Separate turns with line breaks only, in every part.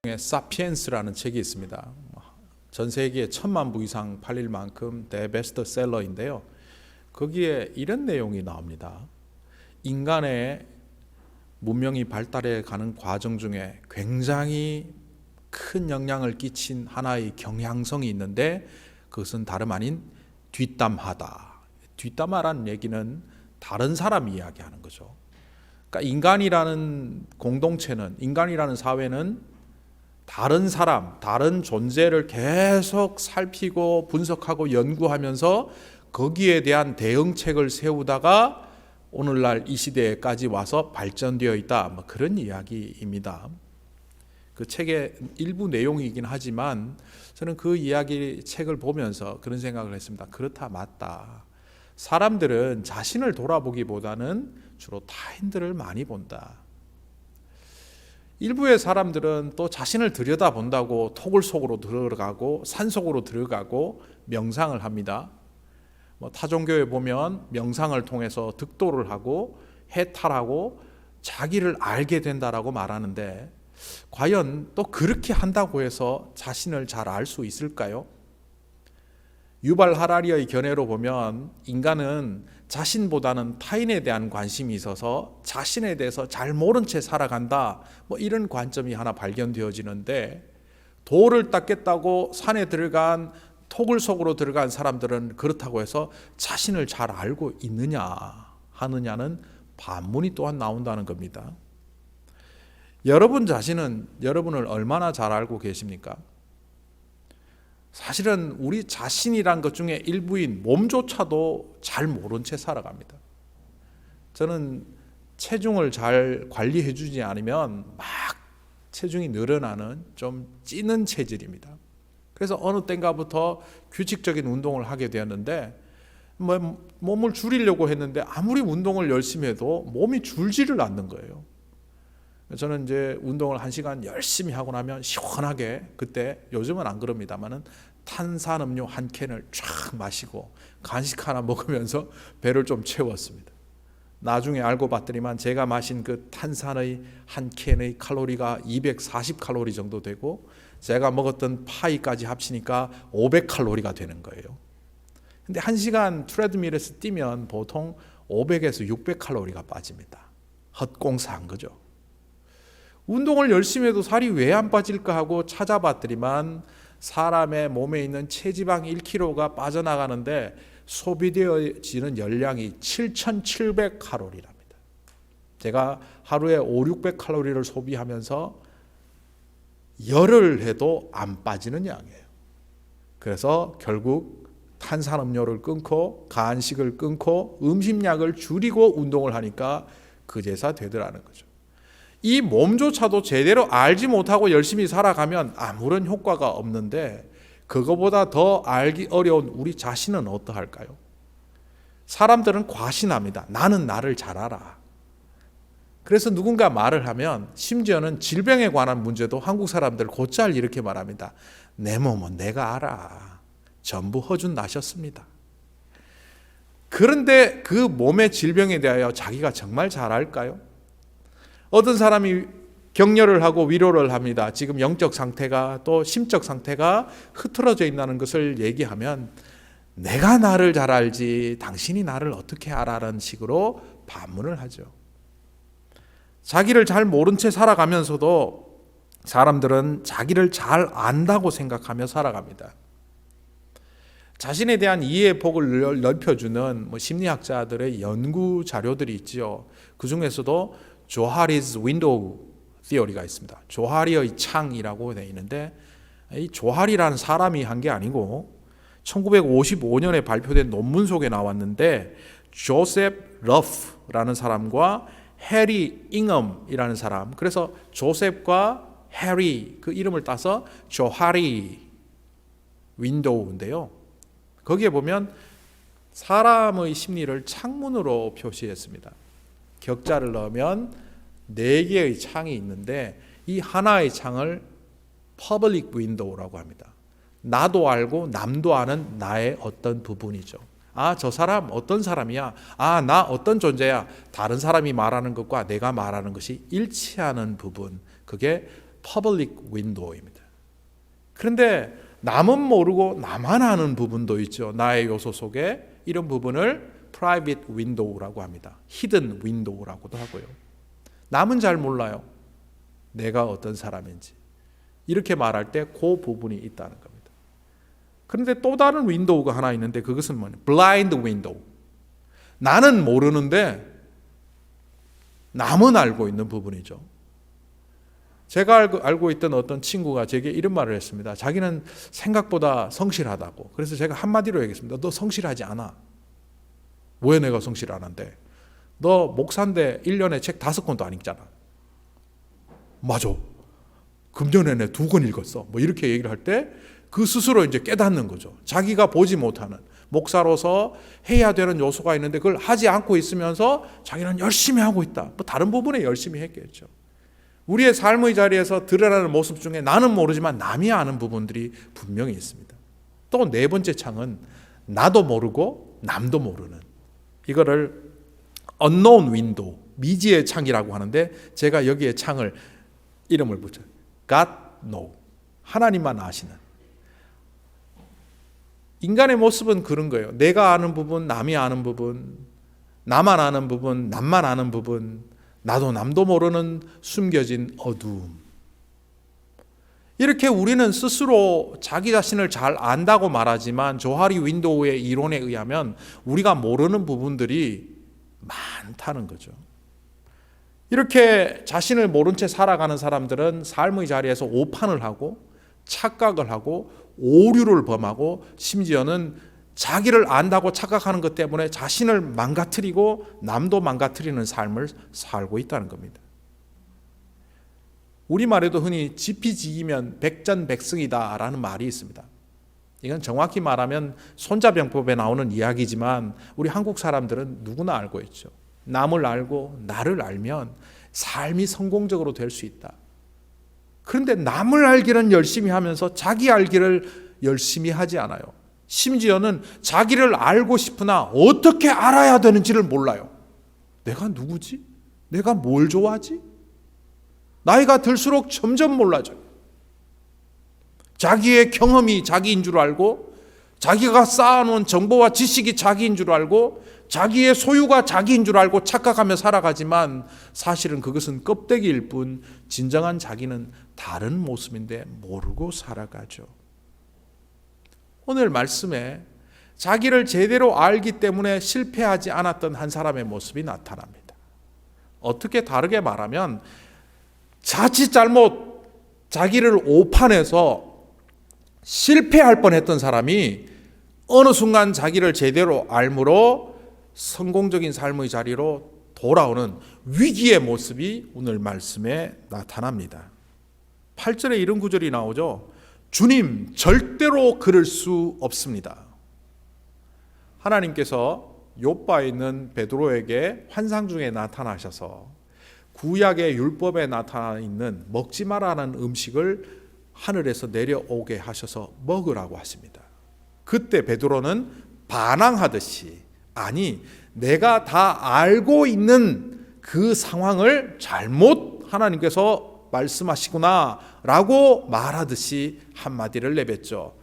사피엔스라는 책이 있습니다. 전 세계에 1000만 부 이상 팔릴 만큼 대베스트셀러인데요. 거기에 이런 내용이 나옵니다. 인간의 문명이 발달해 가는 과정 중에 굉장히 큰 영향을 끼친 하나의 경향성이 있는데 그것은 다름 아닌 뒷담화다. 뒷담화라는 얘기는 다른 사람이 이야기하는 거죠. 그러니까 인간이라는 공동체는, 인간이라는 사회는 다른 사람, 다른 존재를 계속 살피고 분석하고 연구하면서 거기에 대한 대응책을 세우다가 오늘날 이 시대까지 와서 발전되어 있다. 그런 이야기입니다. 그 책의 일부 내용이긴 하지만 저는 그 이야기 책을 보면서 그런 생각을 했습니다. 그렇다, 맞다. 사람들은 자신을 돌아보기보다는 주로 타인들을 많이 본다. 일부의 사람들은 또 자신을 들여다본다고 토굴 속으로 들어가고 산속으로 들어가고 명상을 합니다. 타종교에 보면 명상을 통해서 득도를 하고 해탈하고 자기를 알게 된다라고 말하는데 과연 또 그렇게 한다고 해서 자신을 잘 알 수 있을까요? 유발 하라리의 견해로 보면 인간은 자신보다는 타인에 대한 관심이 있어서 자신에 대해서 잘 모른 채 살아간다. 이런 관점이 하나 발견되어지는데 돌을 닦겠다고 산에 들어간 토굴 속으로 들어간 사람들은 그렇다고 해서 자신을 잘 알고 있느냐 하느냐는 반문이 또한 나온다는 겁니다. 여러분 자신은 여러분을 얼마나 잘 알고 계십니까? 사실은 우리 자신이란 것 중에 일부인 몸조차도 잘 모른 채 살아갑니다. 저는 체중을 잘 관리해 주지 않으면 막 체중이 늘어나는 좀 찌는 체질입니다. 그래서 어느 때인가부터 규칙적인 운동을 하게 되었는데 몸을 줄이려고 했는데 아무리 운동을 열심히 해도 몸이 줄지를 않는 거예요. 저는 이제 운동을 1시간 열심히 하고 나면 시원하게, 그때 요즘은 안 그럽니다만은 탄산음료 한 캔을 쫙 마시고 간식 하나 먹으면서 배를 좀 채웠습니다. 나중에 알고 봤더니만 제가 마신 그 탄산의 한 캔의 칼로리가 240칼로리 정도 되고 제가 먹었던 파이까지 합치니까 500칼로리가 되는 거예요. 근데 1시간 트레드밀에서 뛰면 보통 500에서 600칼로리가 빠집니다. 헛공사한 거죠. 운동을 열심히 해도 살이 왜 안 빠질까 하고 찾아봤더니만 사람의 몸에 있는 체지방 1kg가 빠져나가는데 소비되어지는 열량이 7,700칼로리랍니다. 제가 하루에 500~600칼로리를 소비하면서 열흘 해도 안 빠지는 양이에요. 그래서 결국 탄산음료를 끊고 간식을 끊고 음식량을 줄이고 운동을 하니까 그제서 되더라는 거죠. 이 몸조차도 제대로 알지 못하고 열심히 살아가면 아무런 효과가 없는데 그거보다 더 알기 어려운 우리 자신은 어떠할까요? 사람들은 과신합니다. 나는 나를 잘 알아. 그래서 누군가 말을 하면 심지어는 질병에 관한 문제도 한국 사람들 곧잘 이렇게 말합니다. 내 몸은 내가 알아. 전부 허준 나셨습니다. 그런데 그 몸의 질병에 대하여 자기가 정말 잘 알까요? 어떤 사람이 격려를 하고 위로를 합니다. 지금 영적 상태가 또 심적 상태가 흐트러져 있다는 것을 얘기하면 내가 나를 잘 알지 당신이 나를 어떻게 알아라는 식으로 반문을 하죠. 자기를 잘 모른 채 살아가면서도 사람들은 자기를 잘 안다고 생각하며 살아갑니다. 자신에 대한 이해의 폭을 넓혀주는 심리학자들의 연구 자료들이 있죠. 그 중에서도 조하리's window theory가 있습니다. 조하리의 창이라고 되어 있는데 이 조하리라는 사람이 한 게 아니고 1955년에 발표된 논문 속에 나왔는데 조셉 러프라는 사람과 해리 잉엄이라는 사람, 그래서 조셉과 해리 그 이름을 따서 조하리 윈도우인데요. 거기에 보면 사람의 심리를 창문으로 표시했습니다. 격자를 넣으면 4개의 창이 있는데 이 하나의 창을 퍼블릭 윈도우라고 합니다. 나도 알고 남도 아는 나의 어떤 부분이죠. 저 사람 어떤 사람이야? 나 어떤 존재야? 다른 사람이 말하는 것과 내가 말하는 것이 일치하는 부분, 그게 퍼블릭 윈도우입니다. 그런데 남은 모르고 나만 아는 부분도 있죠. 나의 요소 속에 이런 부분을 프라이빗 윈도우라고 합니다. 히든 윈도우라고도 하고요. 남은 잘 몰라요. 내가 어떤 사람인지. 이렇게 말할 때 그 부분이 있다는 겁니다. 그런데 또 다른 윈도우가 하나 있는데 그것은 뭐냐? 블라인드 윈도우. 나는 모르는데 남은 알고 있는 부분이죠. 제가 알고 있던 어떤 친구가 제게 이런 말을 했습니다. 자기는 생각보다 성실하다고. 그래서 제가 한마디로 얘기했습니다. 너 성실하지 않아. 왜 내가 성실 안 한대? 너 목사인데 1년에 책 5권도 안 읽잖아. 맞아. 금년에 2권 읽었어. 뭐 이렇게 얘기를 할 때 그 스스로 이제 깨닫는 거죠. 자기가 보지 못하는 목사로서 해야 되는 요소가 있는데 그걸 하지 않고 있으면서 자기는 열심히 하고 있다. 뭐 다른 부분에 열심히 했겠죠. 우리의 삶의 자리에서 드러나는 모습 중에 나는 모르지만 남이 아는 부분들이 분명히 있습니다. 또 네 번째 창은 나도 모르고 남도 모르는, 이거를 unknown window, 미지의 창이라고 하는데 제가 여기에 창을 이름을 붙여요. God know, 하나님만 아시는. 인간의 모습은 그런 거예요. 내가 아는 부분, 남이 아는 부분, 나만 아는 부분, 남만 아는 부분, 나도 남도 모르는 숨겨진 어두움. 이렇게 우리는 스스로 자기 자신을 잘 안다고 말하지만 조하리 윈도우의 이론에 의하면 우리가 모르는 부분들이 많다는 거죠. 이렇게 자신을 모른 채 살아가는 사람들은 삶의 자리에서 오판을 하고 착각을 하고 오류를 범하고 심지어는 자기를 안다고 착각하는 것 때문에 자신을 망가뜨리고 남도 망가뜨리는 삶을 살고 있다는 겁니다. 우리말에도 흔히 지피지기면 백전백승이다라는 말이 있습니다. 이건 정확히 말하면 손자병법에 나오는 이야기지만 우리 한국 사람들은 누구나 알고 있죠. 남을 알고 나를 알면 삶이 성공적으로 될 수 있다. 그런데 남을 알기는 열심히 하면서 자기 알기를 열심히 하지 않아요. 심지어는 자기를 알고 싶으나 어떻게 알아야 되는지를 몰라요. 내가 누구지? 내가 뭘 좋아하지? 나이가 들수록 점점 몰라져요. 자기의 경험이 자기인 줄 알고 자기가 쌓아놓은 정보와 지식이 자기인 줄 알고 자기의 소유가 자기인 줄 알고 착각하며 살아가지만 사실은 그것은 껍데기일 뿐 진정한 자기는 다른 모습인데 모르고 살아가죠. 오늘 말씀에 자기를 제대로 알기 때문에 실패하지 않았던 한 사람의 모습이 나타납니다. 어떻게 다르게 말하면 자칫 잘못 자기를 오판해서 실패할 뻔했던 사람이 어느 순간 자기를 제대로 알므로 성공적인 삶의 자리로 돌아오는 위기의 모습이 오늘 말씀에 나타납니다. 8절에 이런 구절이 나오죠. 주님, 절대로 그럴 수 없습니다. 하나님께서 욥바에 있는 베드로에게 환상 중에 나타나셔서 구약의 율법에 나타나 있는 먹지 말라는 음식을 하늘에서 내려오게 하셔서 먹으라고 하십니다. 그때 베드로는 반항하듯이, 아니 내가 다 알고 있는 그 상황을 잘못 하나님께서 말씀하시구나 라고 말하듯이 한마디를 내뱉죠.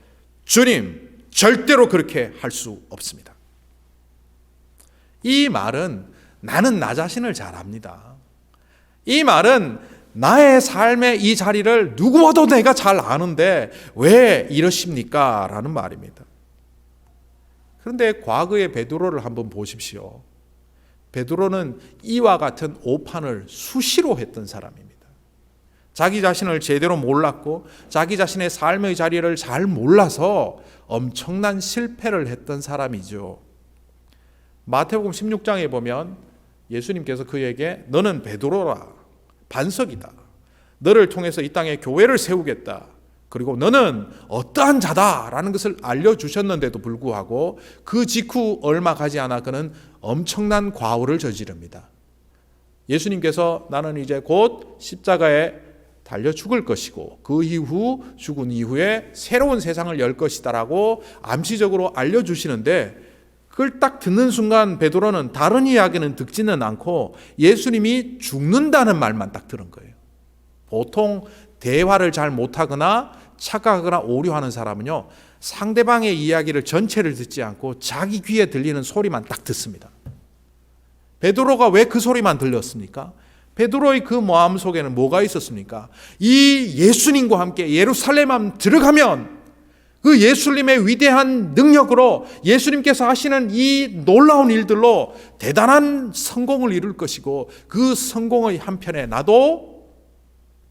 주님, 절대로 그렇게 할 수 없습니다. 이 말은 나는 나 자신을 잘 압니다. 이 말은 나의 삶의 이 자리를 누구와도 내가 잘 아는데 왜 이러십니까? 라는 말입니다. 그런데 과거의 베드로를 한번 보십시오. 베드로는 이와 같은 오판을 수시로 했던 사람입니다. 자기 자신을 제대로 몰랐고 자기 자신의 삶의 자리를 잘 몰라서 엄청난 실패를 했던 사람이죠. 마태복음 16장에 보면 예수님께서 그에게 너는 베드로라, 반석이다. 너를 통해서 이 땅에 교회를 세우겠다. 그리고 너는 어떠한 자다라는 것을 알려주셨는데도 불구하고 그 직후 얼마 가지 않아 그는 엄청난 과오를 저지릅니다. 예수님께서 나는 이제 곧 십자가에 달려 죽을 것이고 그 이후 죽은 이후에 새로운 세상을 열 것이다라고 암시적으로 알려주시는데 그걸 딱 듣는 순간 베드로는 다른 이야기는 듣지는 않고 예수님이 죽는다는 말만 딱 들은 거예요. 보통 대화를 잘 못하거나 착각하거나 오류하는 사람은요, 상대방의 이야기를 전체를 듣지 않고 자기 귀에 들리는 소리만 딱 듣습니다. 베드로가 왜 그 소리만 들렸습니까? 베드로의 그 마음 속에는 뭐가 있었습니까? 이 예수님과 함께 예루살렘 들어가면 그 예수님의 위대한 능력으로 예수님께서 하시는 이 놀라운 일들로 대단한 성공을 이룰 것이고, 그 성공의 한편에 나도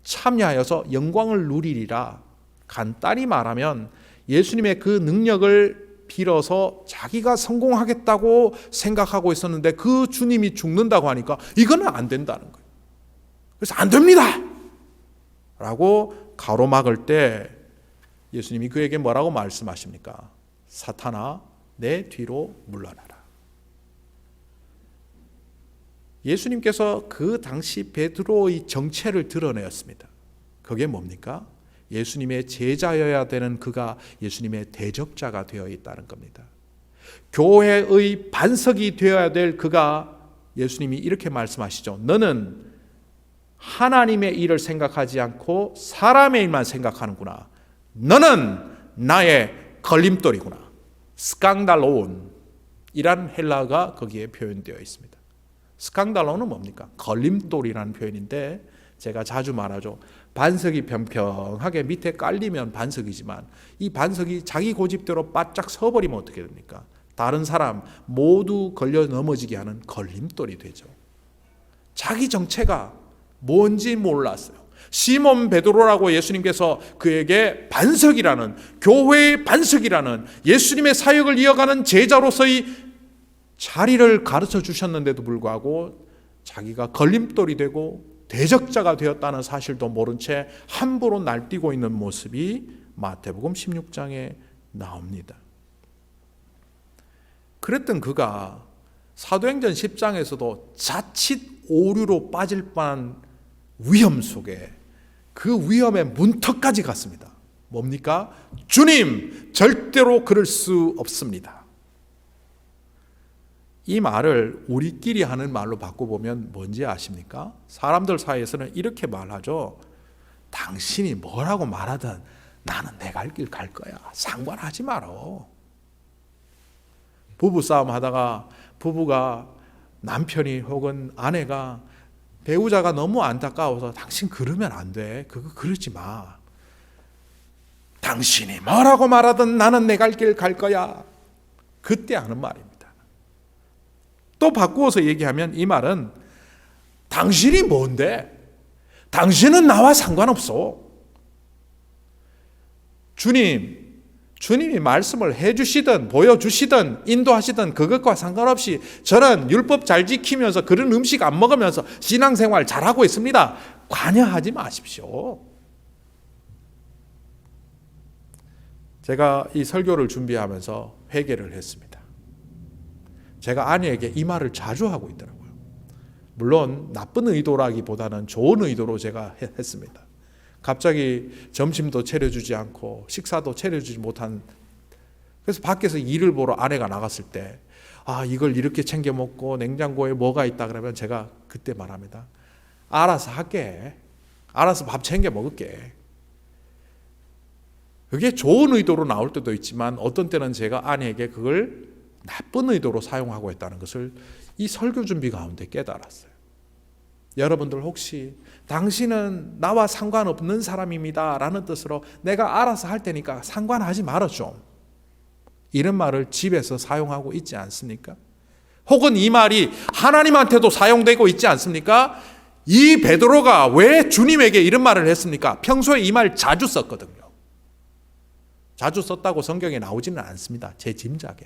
참여하여서 영광을 누리리라. 간단히 말하면 예수님의 그 능력을 빌어서 자기가 성공하겠다고 생각하고 있었는데, 그 주님이 죽는다고 하니까 이거는 안 된다는 거예요. 그래서 안 됩니다 라고 가로막을 때 예수님이 그에게 뭐라고 말씀하십니까? 사탄아, 내 뒤로 물러나라. 예수님께서 그 당시 베드로의 정체를 드러내었습니다. 그게 뭡니까? 예수님의 제자여야 되는 그가 예수님의 대적자가 되어 있다는 겁니다. 교회의 반석이 되어야 될 그가, 예수님이 이렇게 말씀하시죠. 너는 하나님의 일을 생각하지 않고 사람의 일만 생각하는구나. 너는 나의 걸림돌이구나. 스강달로온 이란 헬라어가 거기에 표현되어 있습니다. 스강달로는 뭡니까? 걸림돌이라는 표현인데, 제가 자주 말하죠. 반석이 평평하게 밑에 깔리면 반석이지만, 이 반석이 자기 고집대로 바짝 서버리면 어떻게 됩니까? 다른 사람 모두 걸려 넘어지게 하는 걸림돌이 되죠. 자기 정체가 뭔지 몰랐어요. 시몬 베드로라고 예수님께서 그에게 반석이라는, 교회의 반석이라는, 예수님의 사역을 이어가는 제자로서의 자리를 가르쳐 주셨는데도 불구하고 자기가 걸림돌이 되고 대적자가 되었다는 사실도 모른 채 함부로 날뛰고 있는 모습이 마태복음 16장에 나옵니다. 그랬던 그가 사도행전 10장에서도 자칫 오류로 빠질 뻔한 위험 속에, 그 위험의 문턱까지 갔습니다. 뭡니까? 주님, 절대로 그럴 수 없습니다. 이 말을 우리끼리 하는 말로 바꿔보면 뭔지 아십니까? 사람들 사이에서는 이렇게 말하죠. 당신이 뭐라고 말하든 나는 내 갈 길 갈 거야. 상관하지 마라. 부부싸움 하다가 부부가, 남편이 혹은 아내가, 배우자가 너무 안타까워서 당신 그러면 안 돼. 그거 그러지 마. 당신이 뭐라고 말하든 나는 내 갈 길 갈 거야. 그때 하는 말입니다. 또 바꾸어서 얘기하면 이 말은 당신이 뭔데? 당신은 나와 상관없어. 주님이 말씀을 해주시든 보여주시든 인도하시든 그것과 상관없이 저는 율법 잘 지키면서 그런 음식 안 먹으면서 신앙생활 잘하고 있습니다. 관여하지 마십시오. 제가 이 설교를 준비하면서 회개를 했습니다. 제가 아내에게 이 말을 자주 하고 있더라고요. 물론 나쁜 의도라기보다는 좋은 의도로 제가 했습니다. 갑자기 점심도 차려주지 않고 식사도 차려주지 못한, 그래서 밖에서 일을 보러 아내가 나갔을 때, 이걸 이렇게 챙겨 먹고 냉장고에 뭐가 있다 그러면 제가 그때 말합니다. 알아서 할게. 알아서 밥 챙겨 먹을게. 그게 좋은 의도로 나올 때도 있지만 어떤 때는 제가 아내에게 그걸 나쁜 의도로 사용하고 있다는 것을 이 설교 준비 가운데 깨달았어요. 여러분들 혹시 당신은 나와 상관없는 사람입니다 라는 뜻으로 내가 알아서 할 테니까 상관하지 말아 좀, 이런 말을 집에서 사용하고 있지 않습니까? 혹은 이 말이 하나님한테도 사용되고 있지 않습니까? 이 베드로가 왜 주님에게 이런 말을 했습니까? 평소에 이 말 자주 썼거든요. 자주 썼다고 성경에 나오지는 않습니다. 제 짐작에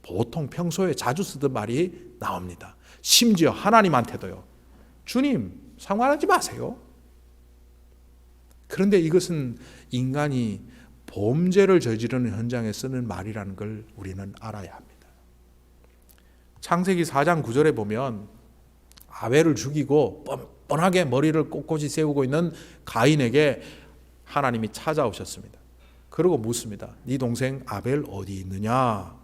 보통 평소에 자주 쓰던 말이 나옵니다. 심지어 하나님한테도요. 주님, 상관하지 마세요. 그런데 이것은 인간이 범죄를 저지르는 현장에 쓰는 말이라는 걸 우리는 알아야 합니다. 창세기 4장 9절에 보면 아벨을 죽이고 뻔뻔하게 머리를 꼿꼿이 세우고 있는 가인에게 하나님이 찾아오셨습니다. 그리고 묻습니다. 네 동생 아벨 어디 있느냐?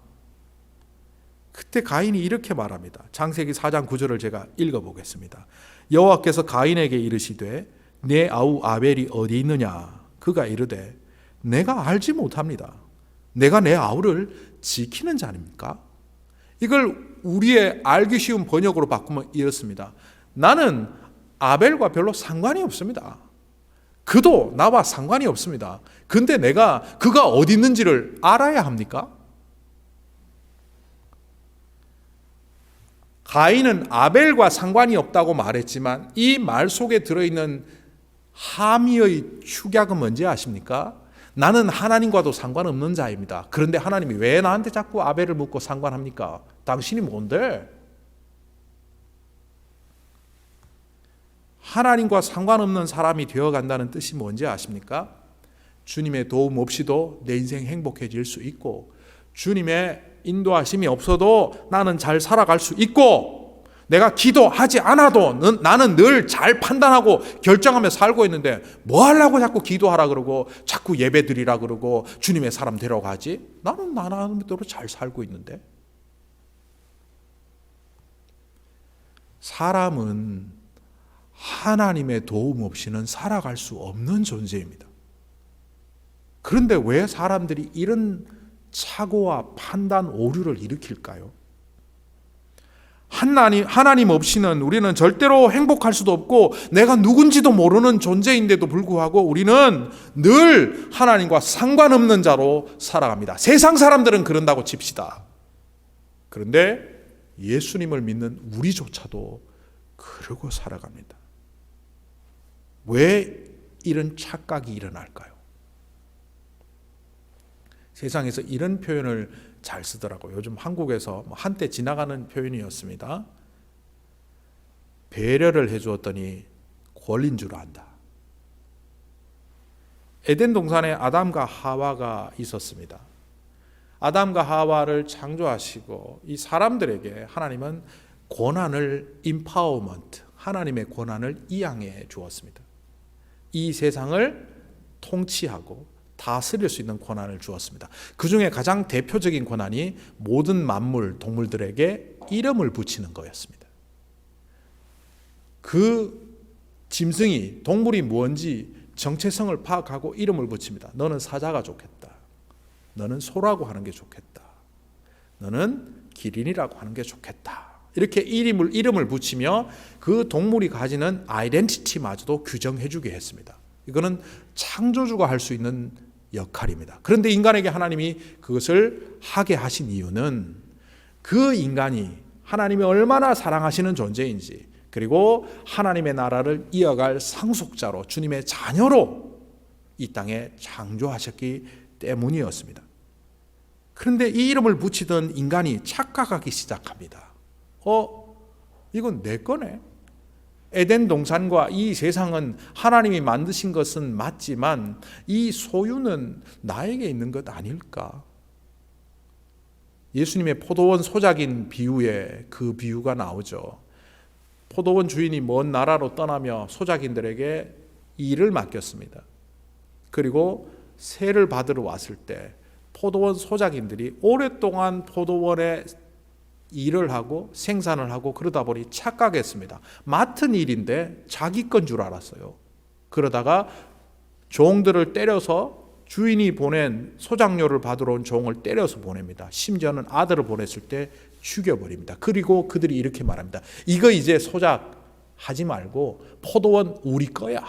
그때 가인이 이렇게 말합니다. 창세기 4장 9절을 제가 읽어보겠습니다. 여호와께서 가인에게 이르시되 내 아우 아벨이 어디 있느냐? 그가 이르되 내가 알지 못합니다. 내가 내 아우를 지키는 자입니까? 이걸 우리의 알기 쉬운 번역으로 바꾸면 이렇습니다. 나는 아벨과 별로 상관이 없습니다. 그도 나와 상관이 없습니다. 근데 내가 그가 어디 있는지를 알아야 합니까? 가인은 아벨과 상관이 없다고 말했지만 이 말 속에 들어있는 함의의 축약은 뭔지 아십니까? 나는 하나님과도 상관없는 자입니다. 그런데 하나님이 왜 나한테 자꾸 아벨을 묻고 상관합니까? 당신이 뭔데? 하나님과 상관없는 사람이 되어간다는 뜻이 뭔지 아십니까? 주님의 도움 없이도 내 인생 행복해질 수 있고, 주님의 인도하심이 없어도 나는 잘 살아갈 수 있고, 내가 기도하지 않아도 나는 늘 잘 판단하고 결정하며 살고 있는데 뭐 하려고 자꾸 기도하라 그러고 자꾸 예배 드리라 그러고 주님의 사람 데려가지? 나는 나름대로 잘 살고 있는데. 사람은 하나님의 도움 없이는 살아갈 수 없는 존재입니다. 그런데 왜 사람들이 이런 착오와 판단 오류를 일으킬까요? 하나님 없이는 우리는 절대로 행복할 수도 없고 내가 누군지도 모르는 존재인데도 불구하고 우리는 늘 하나님과 상관없는 자로 살아갑니다. 세상 사람들은 그런다고 칩시다. 그런데 예수님을 믿는 우리조차도 그러고 살아갑니다. 왜 이런 착각이 일어날까요? 세상에서 이런 표현을 잘 쓰더라고요. 요즘 한국에서 한때 지나가는 표현이었습니다. 배려를 해주었더니 권리인 줄 안다. 에덴 동산에 아담과 하와가 있었습니다. 아담과 하와를 창조하시고 이 사람들에게 하나님은 권한을 임파워먼트, 하나님의 권한을 이양해 주었습니다. 이 세상을 통치하고 다스릴 수 있는 권한을 주었습니다. 그 중에 가장 대표적인 권한이 모든 만물, 동물들에게 이름을 붙이는 거였습니다. 그 짐승이, 동물이 뭔지 정체성을 파악하고 이름을 붙입니다. 너는 사자가 좋겠다. 너는 소라고 하는 게 좋겠다. 너는 기린이라고 하는 게 좋겠다. 이렇게 이름을 붙이며 그 동물이 가지는 아이덴티티마저도 규정해주게 했습니다. 이거는 창조주가 할 수 있는 역할입니다. 그런데 인간에게 하나님이 그것을 하게 하신 이유는 그 인간이 하나님이 얼마나 사랑하시는 존재인지, 그리고 하나님의 나라를 이어갈 상속자로, 주님의 자녀로 이 땅에 창조하셨기 때문이었습니다. 그런데 이 이름을 붙이던 인간이 착각하기 시작합니다. 이건 내 거네. 에덴 동산과 이 세상은 하나님이 만드신 것은 맞지만 이 소유는 나에게 있는 것 아닐까? 예수님의 포도원 소작인 비유에 그 비유가 나오죠. 포도원 주인이 먼 나라로 떠나며 소작인들에게 일을 맡겼습니다. 그리고 세를 받으러 왔을 때 포도원 소작인들이 오랫동안 포도원에 일을 하고 생산을 하고 그러다 보니 착각했습니다. 맡은 일인데 자기 건 줄 알았어요. 그러다가 종들을 때려서, 주인이 보낸 소작료를 받으러 온 종을 때려서 보냅니다. 심지어는 아들을 보냈을 때 죽여버립니다. 그리고 그들이 이렇게 말합니다. 이거 이제 소작하지 말고 포도원 우리 거야.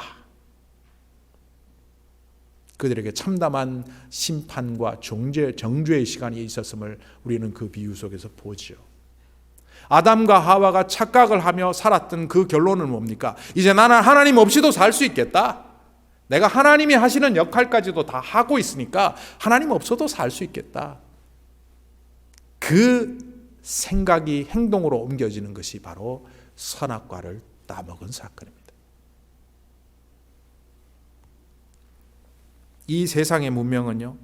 그들에게 참담한 심판과 정죄의 시간이 있었음을 우리는 그 비유 속에서 보지요. 아담과 하와가 착각을 하며 살았던 그 결론은 뭡니까? 이제 나는 하나님 없이도 살 수 있겠다. 내가 하나님이 하시는 역할까지도 다 하고 있으니까 하나님 없어도 살 수 있겠다. 그 생각이 행동으로 옮겨지는 것이 바로 선악과를 따먹은 사건입니다. 이 세상의 문명은요,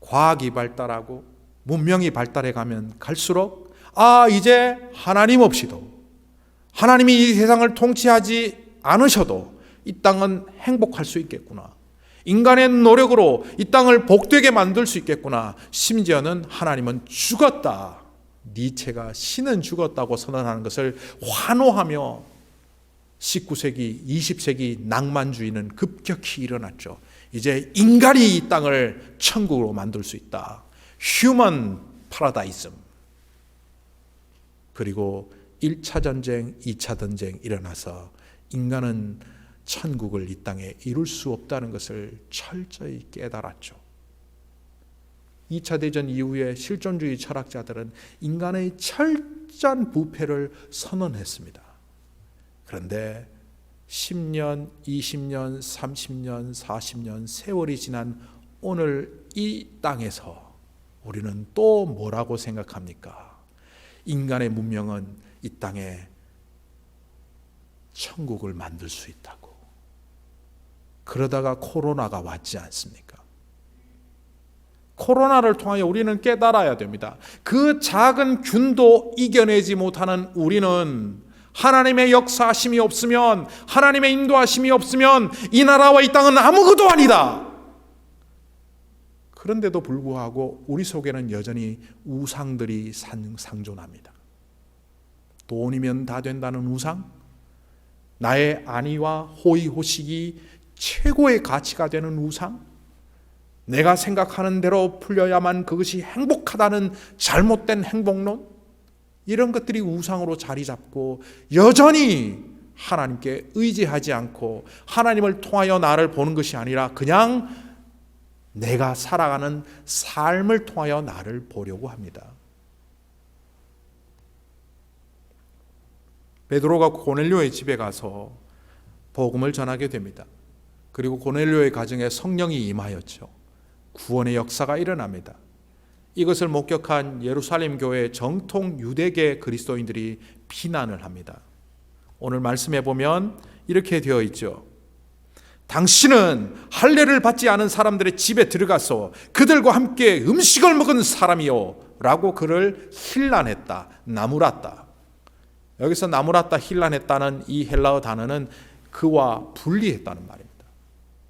과학이 발달하고 문명이 발달해 가면 갈수록 이제 하나님 없이도, 하나님이 이 세상을 통치하지 않으셔도 이 땅은 행복할 수 있겠구나. 인간의 노력으로 이 땅을 복되게 만들 수 있겠구나. 심지어는 하나님은 죽었다. 니체가 신은 죽었다고 선언하는 것을 환호하며 19세기, 20세기 낭만주의는 급격히 일어났죠. 이제 인간이 이 땅을 천국으로 만들 수 있다. 휴먼 파라다이즘. 그리고 1차 전쟁, 2차 전쟁 일어나서 인간은 천국을 이 땅에 이룰 수 없다는 것을 철저히 깨달았죠. 2차 대전 이후에 실존주의 철학자들은 인간의 철저한 부패를 선언했습니다. 그런데 10년, 20년, 30년, 40년 세월이 지난 오늘 이 땅에서 우리는 또 뭐라고 생각합니까? 인간의 문명은 이 땅에 천국을 만들 수 있다고. 그러다가 코로나가 왔지 않습니까? 코로나를 통하여 우리는 깨달아야 됩니다. 그 작은 균도 이겨내지 못하는 우리는 하나님의 역사하심이 없으면, 하나님의 인도하심이 없으면 이 나라와 이 땅은 아무것도 아니다. 그런데도 불구하고 우리 속에는 여전히 우상들이 상존합니다. 돈이면 다 된다는 우상, 나의 안위와 호의호식이 최고의 가치가 되는 우상, 내가 생각하는 대로 풀려야만 그것이 행복하다는 잘못된 행복론, 이런 것들이 우상으로 자리 잡고 여전히 하나님께 의지하지 않고 하나님을 통하여 나를 보는 것이 아니라 그냥 내가 살아가는 삶을 통하여 나를 보려고 합니다. 베드로가 고넬료의 집에 가서 복음을 전하게 됩니다. 그리고 고넬료의 가정에 성령이 임하였죠. 구원의 역사가 일어납니다. 이것을 목격한 예루살렘 교회 정통 유대계 그리스도인들이 비난을 합니다. 오늘 말씀해 보면 이렇게 되어 있죠. 당신은 할례를 받지 않은 사람들의 집에 들어가서 그들과 함께 음식을 먹은 사람이요 라고 그를 힐난했다, 나무랐다. 여기서 나무랐다, 힐난했다는 이 헬라어 단어는 그와 분리했다는 말입니다.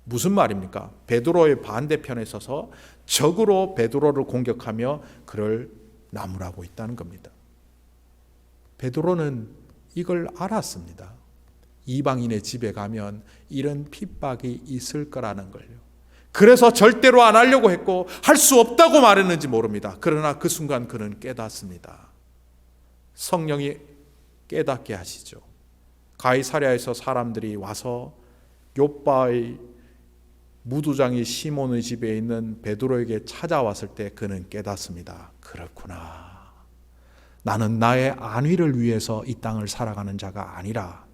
무슨 말입니까? 베드로의 반대편에 서서 적으로 베드로를 공격하며 그를 나무라고 있다는 겁니다. 베드로는 이걸 알았습니다. 이방인의 집에 가면 이런 핍박이 있을 거라는 걸요. 그래서 절대로 안 하려고 했고 할 수 없다고 말했는지 모릅니다. 그러나 그 순간 그는 깨닫습니다. 성령이 깨닫게 하시죠. 가이사랴에서 사람들이 와서 욥바의 무두장이 시몬의 집에 있는 베드로에게 찾아왔을 때 그는 깨닫습니다. 그렇구나. 나는 나의 안위를 위해서 이 땅을 살아가는 자가 아니라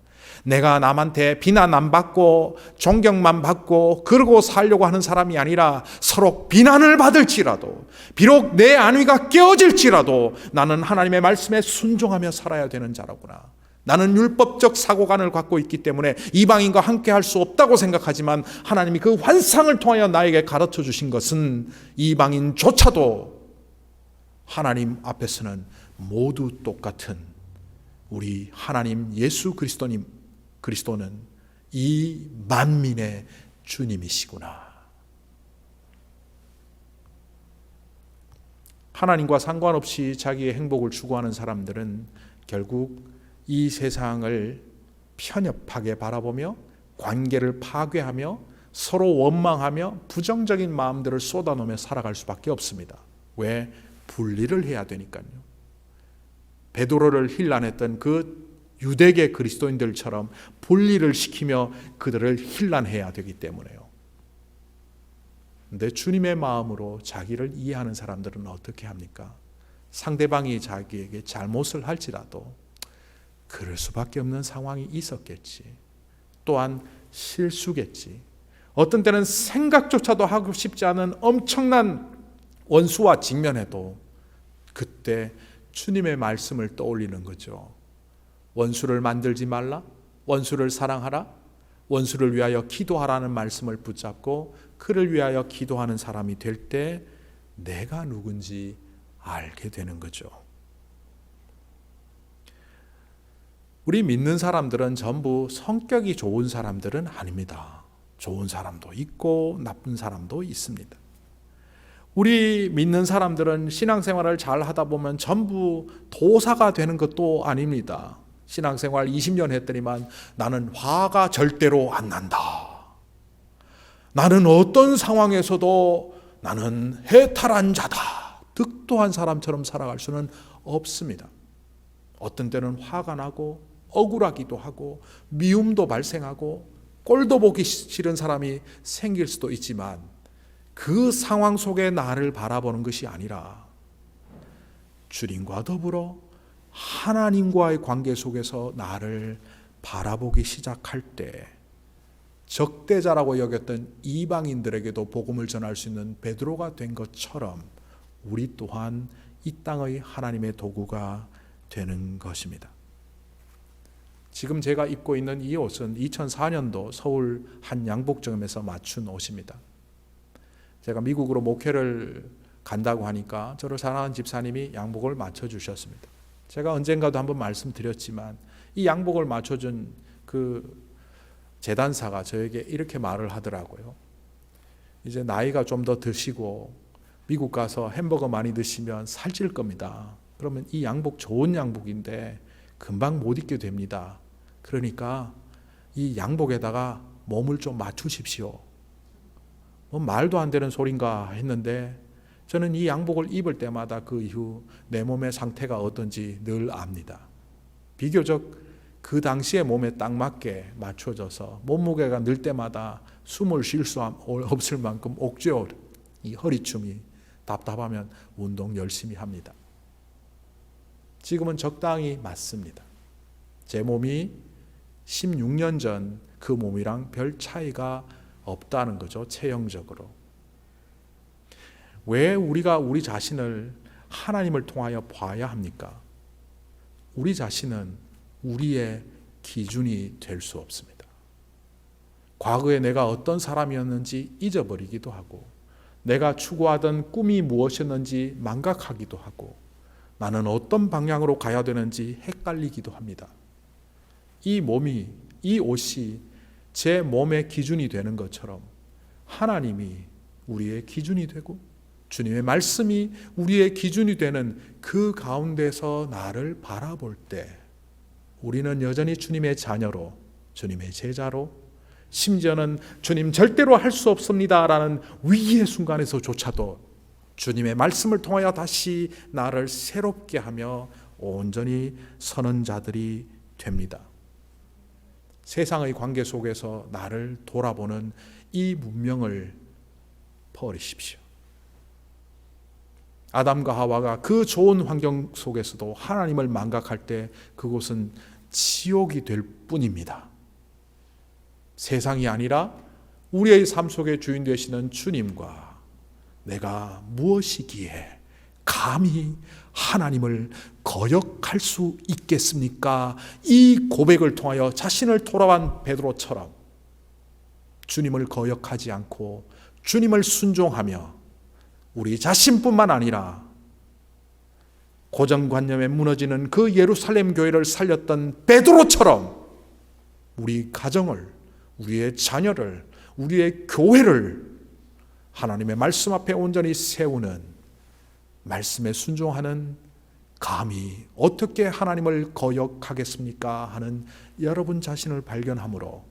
내가 남한테 비난 안 받고 존경만 받고 그러고 살려고 하는 사람이 아니라 서로 비난을 받을지라도 비록 내 안위가 깨어질지라도 나는 하나님의 말씀에 순종하며 살아야 되는 자라구나. 나는 율법적 사고관을 갖고 있기 때문에 이방인과 함께 할 수 없다고 생각하지만 하나님이 그 환상을 통하여 나에게 가르쳐 주신 것은 이방인조차도 하나님 앞에서는 모두 똑같은 우리 하나님 예수 그리스도는 이 만민의 주님이시구나. 하나님과 상관없이 자기의 행복을 추구하는 사람들은 결국 이 세상을 편협하게 바라보며 관계를 파괴하며 서로 원망하며 부정적인 마음들을 쏟아놓으며 살아갈 수밖에 없습니다. 왜? 분리를 해야 되니까요. 베드로를 힐난했던 그 유대계 그리스도인들처럼 분리를 시키며 그들을 힐난해야 되기 때문에요. 그런데 주님의 마음으로 자기를 이해하는 사람들은 어떻게 합니까? 상대방이 자기에게 잘못을 할지라도 그럴 수밖에 없는 상황이 있었겠지. 또한 실수겠지. 어떤 때는 생각조차도 하고 싶지 않은 엄청난 원수와 직면해도 그때 주님의 말씀을 떠올리는 거죠. 원수를 만들지 말라, 원수를 사랑하라, 원수를 위하여 기도하라는 말씀을 붙잡고 그를 위하여 기도하는 사람이 될 때 내가 누군지 알게 되는 거죠. 우리 믿는 사람들은 전부 성격이 좋은 사람들은 아닙니다. 좋은 사람도 있고 나쁜 사람도 있습니다. 우리 믿는 사람들은 신앙생활을 잘 하다 보면 전부 도사가 되는 것도 아닙니다. 신앙생활 20년 했더니만 나는 화가 절대로 안 난다. 나는 어떤 상황에서도 나는 해탈한 자다. 득도한 사람처럼 살아갈 수는 없습니다. 어떤 때는 화가 나고 억울하기도 하고 미움도 발생하고 꼴도 보기 싫은 사람이 생길 수도 있지만 그 상황 속에 나를 바라보는 것이 아니라 주님과 더불어 하나님과의 관계 속에서 나를 바라보기 시작할 때 적대자라고 여겼던 이방인들에게도 복음을 전할 수 있는 베드로가 된 것처럼 우리 또한 이 땅의 하나님의 도구가 되는 것입니다. 지금 제가 입고 있는 이 옷은 2004년도 서울 한 양복점에서 맞춘 옷입니다. 제가 미국으로 목회를 간다고 하니까 저를 사랑하는 집사님이 양복을 맞춰주셨습니다. 제가 언젠가도 한번 말씀드렸지만 이 양복을 맞춰준 그 재단사가 저에게 이렇게 말을 하더라고요. 이제 나이가 좀 더 드시고 미국 가서 햄버거 많이 드시면 살찔 겁니다. 그러면 이 양복 좋은 양복인데 금방 못 입게 됩니다. 그러니까 이 양복에다가 몸을 좀 맞추십시오. 뭐 말도 안 되는 소린가 했는데 저는 이 양복을 입을 때마다 그 이후 내 몸의 상태가 어떤지 늘 압니다. 비교적 그 당시의 몸에 딱 맞게 맞춰져서 몸무게가 늘 때마다 숨을 쉴 수 없을 만큼 옥죄어 이 허리춤이 답답하면 운동 열심히 합니다. 지금은 적당히 맞습니다. 제 몸이 16년 전 그 몸이랑 별 차이가 없다는 거죠. 체형적으로. 왜 우리가 우리 자신을 하나님을 통하여 봐야 합니까? 우리 자신은 우리의 기준이 될 수 없습니다. 과거에 내가 어떤 사람이었는지 잊어버리기도 하고 내가 추구하던 꿈이 무엇이었는지 망각하기도 하고 나는 어떤 방향으로 가야 되는지 헷갈리기도 합니다. 이 몸이, 이 옷이 제 몸의 기준이 되는 것처럼 하나님이 우리의 기준이 되고 주님의 말씀이 우리의 기준이 되는 그 가운데서 나를 바라볼 때 우리는 여전히 주님의 자녀로, 주님의 제자로, 심지어는 주님 절대로 할 수 없습니다라는 위기의 순간에서조차도 주님의 말씀을 통하여 다시 나를 새롭게 하며 온전히 서는 자들이 됩니다. 세상의 관계 속에서 나를 돌아보는 이 문명을 버리십시오. 아담과 하와가 그 좋은 환경 속에서도 하나님을 망각할 때 그곳은 지옥이 될 뿐입니다. 세상이 아니라 우리의 삶 속에 주인 되시는 주님과 내가 무엇이기에 감히 하나님을 거역할 수 있겠습니까? 이 고백을 통하여 자신을 돌아간 베드로처럼 주님을 거역하지 않고 주님을 순종하며 우리 자신뿐만 아니라 고정관념에 무너지는 그 예루살렘 교회를 살렸던 베드로처럼 우리 가정을, 우리의 자녀를, 우리의 교회를 하나님의 말씀 앞에 온전히 세우는, 말씀에 순종하는, 감히 어떻게 하나님을 거역하겠습니까? 하는 여러분 자신을 발견함으로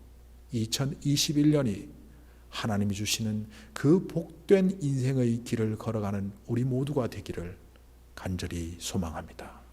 2021년이 하나님이 주시는 그 복된 인생의 길을 걸어가는 우리 모두가 되기를 간절히 소망합니다.